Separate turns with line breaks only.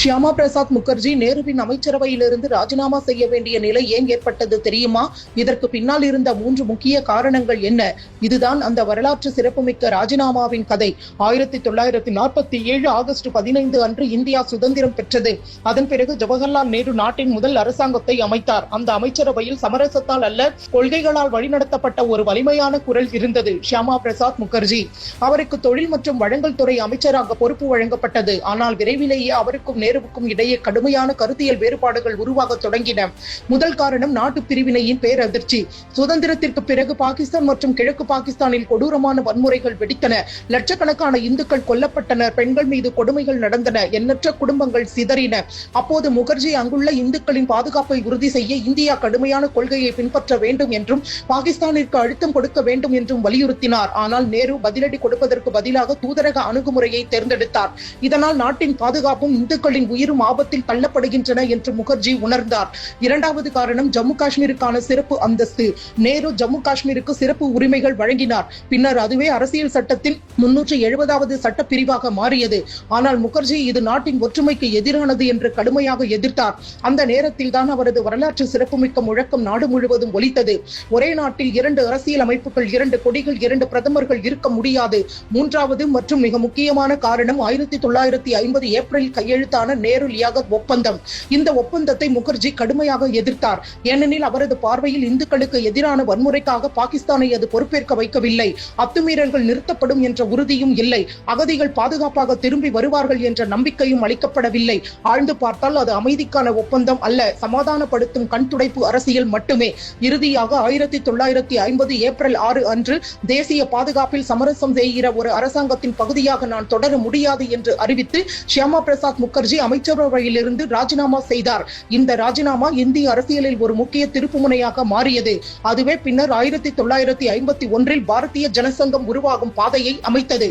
ஷியாமா பிரசாத் முகர்ஜி நேருவின் அமைச்சரவையிலிருந்து ராஜினாமா செய்ய வேண்டிய நிலை ஏன் ஏற்பட்டது தெரியுமா? இதற்கு பின்னால் இருந்த 3 முக்கிய காரணங்கள் என்ன? இதுதான் அந்த வரலாற்று சிறப்புமிக்க ராஜினாமாவின் கதை. 1947 ஆகஸ்ட் 15 அன்று இந்தியா சுதந்திரம் பெற்றது. அதன் பிறகு ஜவஹர்லால் நேரு நாட்டின் முதல் அரசாங்கத்தை அமைத்தார். அந்த அமைச்சரவையில் சமரசத்தால் அல்ல, கொள்கைகளால் வழிநடத்தப்பட்ட ஒரு வலிமையான குரல் இருந்தது, ஷியாமா பிரசாத் முகர்ஜி. அவருக்கு தொழில் மற்றும் வழங்கல் துறை அமைச்சராக பொறுப்பு வழங்கப்பட்டது. ஆனால் விரைவிலேயே அவருக்கும் நேருவுக்கும் இடையே கடுமையான கருத்தியல் வேறுபாடுகள் உருவாக தொடங்கின. முதல் காரணம் நாட்டு பிரிவினையின் பேரதிர்ச்சி. சுதந்திரத்திற்கு பிறகு பாகிஸ்தான் மற்றும் கிழக்கு பாகிஸ்தானில் கொடூரமான வன்முறைகள் வெடித்தன. லட்சக்கணக்கான இந்துக்கள் கொல்லப்பட்டனர். பெண்கள் மீது கொடுமைகள் நடந்தன. எண்ணற்ற குடும்பங்கள் சிதறின. அப்போது முகர்ஜி அங்குள்ள இந்துக்களின் பாதுகாப்பை உறுதி செய்ய இந்தியா கடுமையான கொள்கையை பின்பற்ற வேண்டும் என்றும் பாகிஸ்தானிற்கு அழுத்தம் கொடுக்க வேண்டும் என்றும் வலியுறுத்தினார். ஆனால் நேரு பதிலடி கொடுப்பதற்கு பதிலாக தூதரக அணுகுமுறையை தேர்ந்தெடுத்தார். இதனால் நாட்டின் பாதுகாப்பும் இந்துக்களின் உயிரும் ஆபத்தில் தள்ளப்படுகின்றன என்று முகர்ஜி உணர்ந்தார். இரண்டாவது காரணம் ஜம்மு காஷ்மீருக்கான சிறப்பு அந்தஸ்து. நேரு ஜம்மு காஷ்மீருக்கு சிறப்பு உரிமைகள் வழங்கினார். பின்னர் அதுவே அரசியல் சட்டத்தின் 370வது சட்ட பிரிவாக மாறியது. ஆனால் முகர்ஜி இது நாட்டின் ஒற்றுமைக்கு எதிரானது என்று கடுமையாக எதிர்த்தார். அந்த நேரத்தில் தான் அவரது வரலாற்று சிறப்புமிக்க முழக்கம் நாடு முழுவதும் ஒலித்தது. ஒரே நாட்டில் 2 அரசியல் அமைப்புகள், 2 கொடிகள், 2 பிரதமர்கள் இருக்க முடியாது. மூன்றாவது மற்றும் மிக முக்கியமான காரணம் 1950 ஏப்ரலில் கையெழுத்தான நேரு லியாகத் ஒப்பந்தம். இந்த ஒப்பந்தத்தை முகர்ஜி கடுமையாக எதிர்த்தார். ஏனெனில் அவரது பார்வையில் இந்துக்களுக்கு எதிரான வன்முறைக்காக பாகிஸ்தானை அது பொறுப்பேற்க வைக்கவில்லை. அத்துமீறல்கள் நிறுத்தப்படும் என்ற உறுதியும் இல்லை. அகதிகள் பாதுகாப்பாக திரும்பி வருவார்கள் என்ற நம்பிக்கையும் அளிக்கப்படவில்லை. ஆழ்ந்து பார்த்தால் அது அமைதிக்கான ஒப்பந்தம் அல்ல, சமாதானப்படுத்தும் கண்துடைப்பு அரசியல் மட்டுமே. இறுதியாக 1950 ஏப்ரல் 6 அன்று தேசிய பாதுகாப்பில் சமரசம் செய்கிற ஒரு அரசாங்கத்தின் பகுதியாக நான் தொடர முடியாது என்று அறிவித்து ஷியாமா பிரசாத் முகர்ஜி அமைச்சரவையிலிருந்து ராஜினாமா செய்தார். இந்த ராஜினாமா இந்திய அரசியலில் ஒரு முக்கிய திருப்புமுனையாக மாறியது. அதுவே பின்னர் 1951 பாரதிய ஜனசங்கம் உருவாகும் பாதையை அமைத்தது.